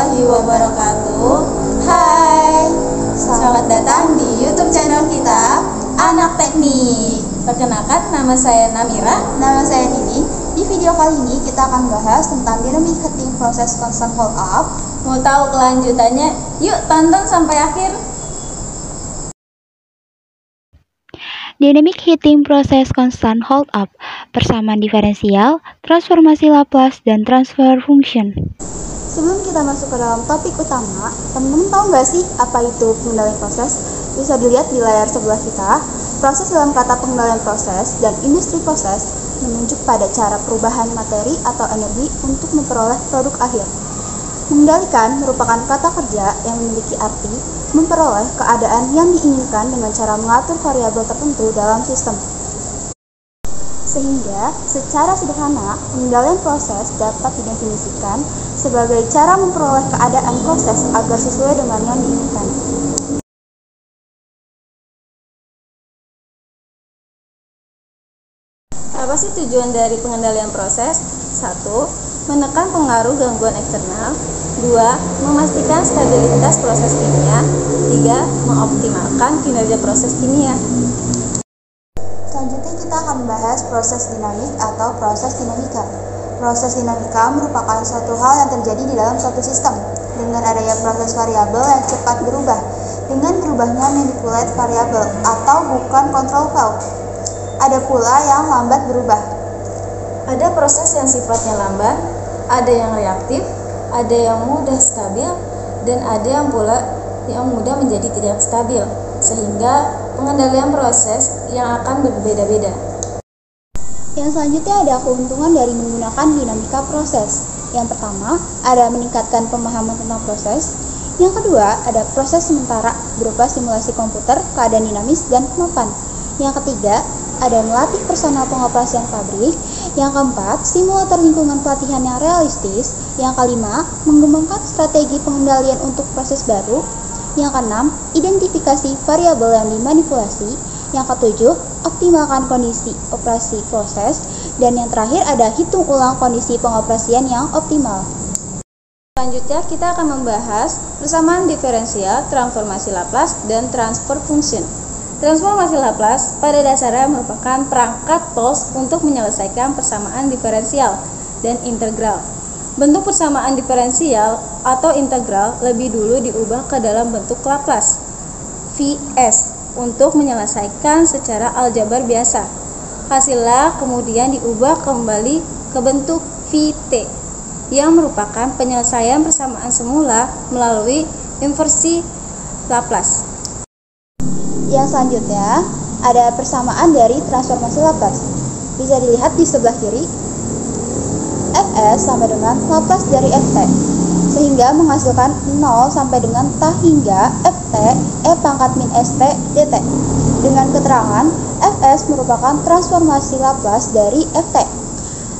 warahmatullahi wabarakatuh. Hai, selamat datang di YouTube channel kita, Anak Teknik. Perkenalkan, nama saya Namira. Nama saya Nini. Di video kali ini kita akan bahas tentang dynamic heating process constant hold up. Mau tahu kelanjutannya? Yuk tonton sampai akhir. Dynamic heating process constant hold up, persamaan diferensial, transformasi Laplace, dan transfer function. Sebelum kita masuk ke dalam topik utama, teman-teman tahu nggak sih apa itu pengendalian proses? Bisa dilihat di layar sebelah kita. Proses dalam kata pengendalian proses dan industri proses menunjuk pada cara perubahan materi atau energi untuk memperoleh produk akhir. Mengendalikan merupakan kata kerja yang memiliki arti memperoleh keadaan yang diinginkan dengan cara mengatur variabel tertentu dalam sistem. Sehingga, secara sederhana, pengendalian proses dapat didefinisikan sebagai cara memperoleh keadaan proses agar sesuai dengan yang diinginkan. Apa sih tujuan dari pengendalian proses? 1. Menekan pengaruh gangguan eksternal. 2. Memastikan stabilitas proses kimia. 3. Mengoptimalkan kinerja proses kimia. Selanjutnya kita akan membahas proses dinamik atau proses dinamika. Proses dinamika merupakan suatu hal yang terjadi di dalam suatu sistem dengan adanya proses variabel yang cepat berubah dengan berubahnya manipulate variabel atau bukan control valve. Ada pula yang lambat berubah. Ada proses yang sifatnya lambat, ada yang reaktif, ada yang mudah stabil, dan ada yang pula yang mudah menjadi tidak stabil, sehingga pengendalian proses yang akan berbeda-beda. Yang selanjutnya ada keuntungan dari menggunakan dinamika proses. Yang pertama, ada meningkatkan pemahaman tentang proses. Yang kedua, ada proses sementara berupa simulasi komputer, keadaan dinamis, dan penutupan. Yang ketiga, ada melatih personal pengoperasian pabrik. Yang keempat, simulator lingkungan pelatihan yang realistis. Yang kelima, mengembangkan strategi pengendalian untuk proses baru. Yang keenam, identifikasi variabel yang dimanipulasi. Yang ketujuh, optimalkan kondisi operasi proses. Dan yang terakhir ada hitung ulang kondisi pengoperasian yang optimal. Selanjutnya kita akan membahas persamaan diferensial, transformasi Laplace, dan transfer function. Transformasi Laplace pada dasarnya merupakan perangkat TOS untuk menyelesaikan persamaan diferensial dan integral. Bentuk persamaan diferensial atau integral lebih dulu diubah ke dalam bentuk Laplace, Vs, untuk menyelesaikan secara aljabar biasa. Hasilnya kemudian diubah kembali ke bentuk Vt, yang merupakan penyelesaian persamaan semula melalui inversi Laplace. Yang selanjutnya, ada persamaan dari transformasi Laplace. Bisa dilihat di sebelah kiri. Fs sama dengan Laplace dari Ft, sehingga menghasilkan 0 sampai dengan ta hingga Ft E pangkat min St dt. Dengan keterangan, Fs merupakan transformasi Laplace dari Ft.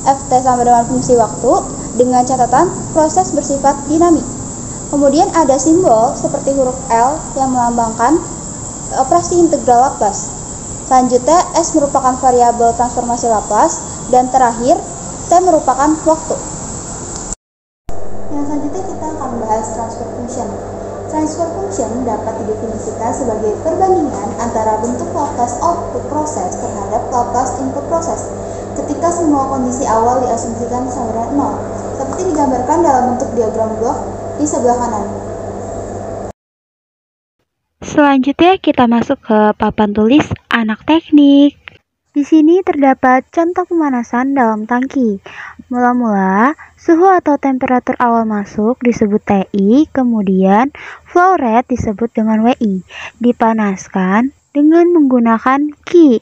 Ft sama dengan fungsi waktu, dengan catatan proses bersifat dinamik. Kemudian ada simbol seperti huruf L yang melambangkan operasi integral Laplace. Selanjutnya, S merupakan variabel transformasi Laplace, dan terakhir, T merupakan waktu. Yang selanjutnya kita akan membahas transfer function. Transfer function dapat didefinisikan sebagai perbandingan antara bentuk Laplace output proses terhadap Laplace input proses ketika semua kondisi awal diasumsikan sama dengan 0, seperti digambarkan dalam bentuk diagram blok di sebelah kanan. Selanjutnya kita masuk ke papan tulis anak teknik. Di sini terdapat contoh pemanasan dalam tangki. Mula-mula, suhu atau temperatur awal masuk disebut TI, kemudian flow rate disebut dengan WI. Dipanaskan dengan menggunakan Q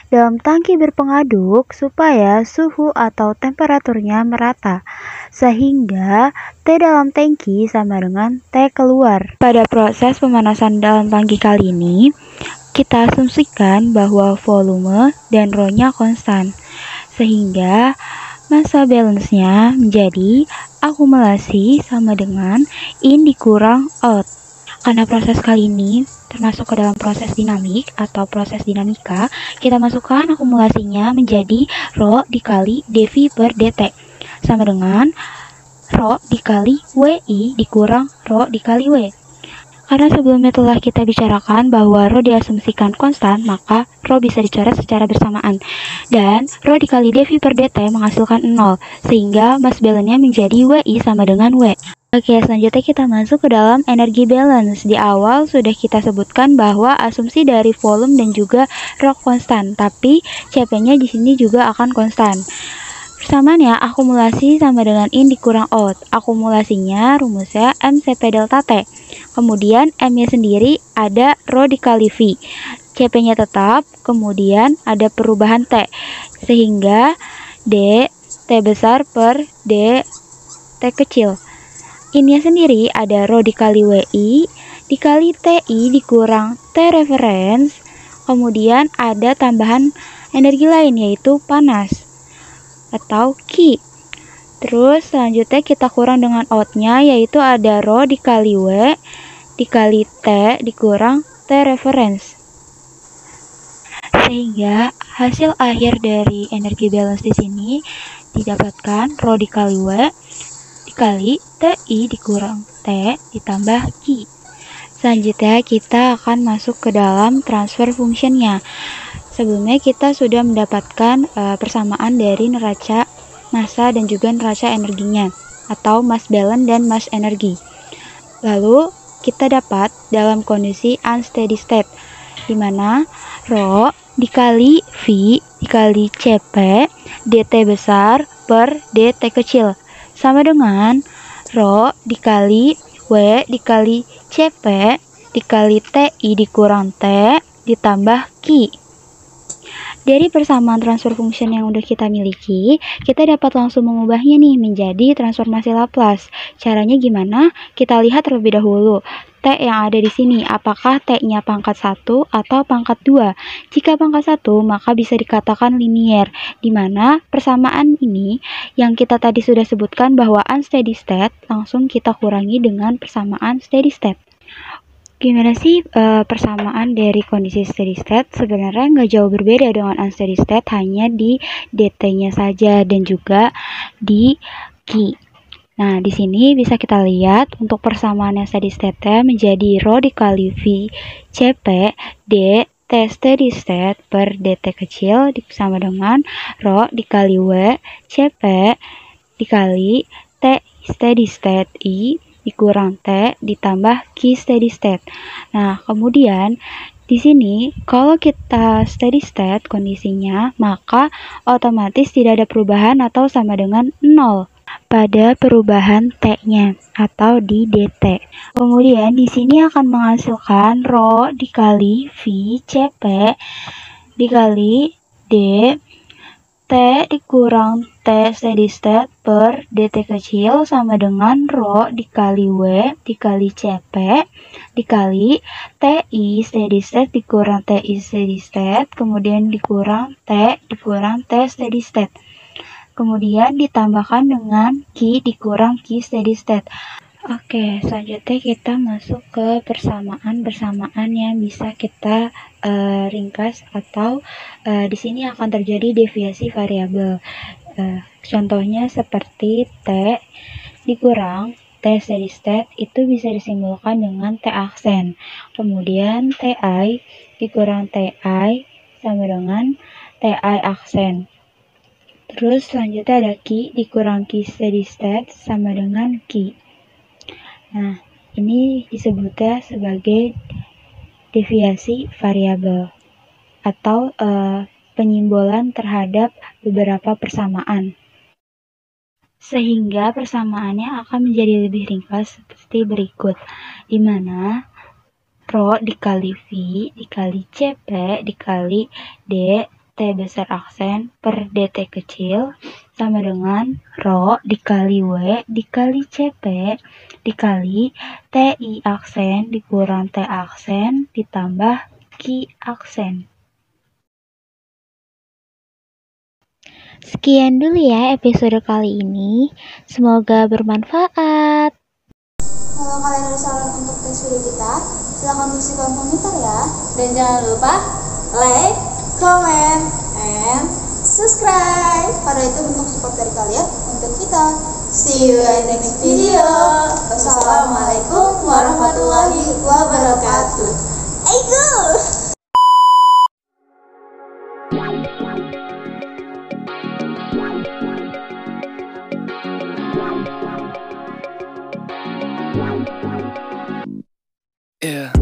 dalam tangki berpengaduk supaya suhu atau temperaturnya merata, sehingga T dalam tangki sama dengan T keluar. Pada proses pemanasan dalam tangki kali ini, kita asumsikan bahwa volume dan rho-nya konstan, sehingga massa balance-nya menjadi akumulasi sama dengan in dikurang out. Karena proses kali ini termasuk ke dalam proses dinamik atau proses dinamika, kita masukkan akumulasinya menjadi rho dikali dV per dt sama dengan Rho dikali WI dikurang Rho dikali W. Karena sebelumnya telah kita bicarakan bahwa Rho diasumsikan konstan, maka Rho bisa dicoret secara bersamaan. Dan Rho dikali dV per dt menghasilkan 0, sehingga mass balance-nya menjadi WI sama dengan W. Oke, selanjutnya kita masuk ke dalam energi balance. Di awal sudah kita sebutkan bahwa asumsi dari volume dan juga Rho konstan, tapi CP-nya di sini juga akan konstan. Persamaannya akumulasi sama dengan in dikurang out. Akumulasinya rumusnya MCP delta T. Kemudian M-nya sendiri ada Rho dikali V. CP-nya tetap, kemudian ada perubahan T. Sehingga D T besar per D T kecil. In-nya sendiri ada Rho dikali WI dikali TI dikurang T reference. Kemudian ada tambahan energi lain yaitu panas atau Q. Terus selanjutnya kita kurang dengan out-nya yaitu ada Rho dikali W dikali T dikurang T reference. Sehingga hasil akhir dari energi balance di sini didapatkan Rho dikali W dikali TI dikurang T ditambah Q. Selanjutnya kita akan masuk ke dalam transfer function-nya. Sebelumnya kita sudah mendapatkan persamaan dari neraca massa dan juga neraca energinya atau mass balance dan mass energi. Lalu kita dapat dalam kondisi unsteady state di mana Rho dikali V dikali CP dt besar per dt kecil sama dengan Rho dikali W dikali CP dikali TI dikurang T ditambah Q. Dari persamaan transfer function yang udah kita miliki, kita dapat langsung mengubahnya nih menjadi transformasi Laplace. Caranya gimana? Kita lihat terlebih dahulu. T yang ada di sini, apakah T-nya pangkat 1 atau pangkat 2? Jika pangkat 1, maka bisa dikatakan linier, di mana persamaan ini yang kita tadi sudah sebutkan bahwa unsteady state, langsung kita kurangi dengan persamaan steady state. Gimana sih persamaan dari kondisi steady state? Sebenarnya nggak jauh berbeda dengan unsteady state, hanya di dt-nya saja dan juga di Q. Nah, di sini bisa kita lihat untuk persamaannya steady state menjadi Rho dikali V CP D T steady state per dt kecil sama dengan Rho dikali W CP dikali T steady state I dikurang T ditambah Q steady state. Nah, kemudian di sini kalau kita steady state kondisinya, maka otomatis tidak ada perubahan atau sama dengan 0 pada perubahan T-nya atau di dt. Kemudian di sini akan menghasilkan Rho dikali V CP dikali D T dikurang T steady state per dt kecil sama dengan Rho dikali W dikali CP dikali TI steady state dikurang TI steady state kemudian dikurang T steady state. Kemudian ditambahkan dengan Q dikurang Q steady state. Oke, selanjutnya kita masuk ke persamaan yang bisa kita ringkas atau di sini akan terjadi deviasi variabel. Contohnya seperti T dikurang T steady state itu bisa disimbolkan dengan T aksen. Kemudian TI dikurang TI sama dengan TI aksen. Terus selanjutnya ada Q dikurang Q steady state sama dengan Q. Nah, ini disebutnya sebagai deviasi variabel atau penyimbolan terhadap beberapa persamaan. Sehingga persamaannya akan menjadi lebih ringkas seperti berikut, di mana Rho dikali V dikali CP dikali D T besar aksen per dt kecil sama dengan Rho dikali W dikali CP dikali TI aksen dikurang T aksen ditambah Q aksen. Sekian dulu ya episode kali ini. Semoga bermanfaat. Kalau kalian ada saran untuk tes video kita, silahkan tulis di kolom komentar ya. Dan jangan lupa like, comment, and subscribe. Karena itu bentuk support dari kalian untuk kita. See you in next video. Wassalamualaikum warahmatullahi wabarakatuh. Aigo. Yeah.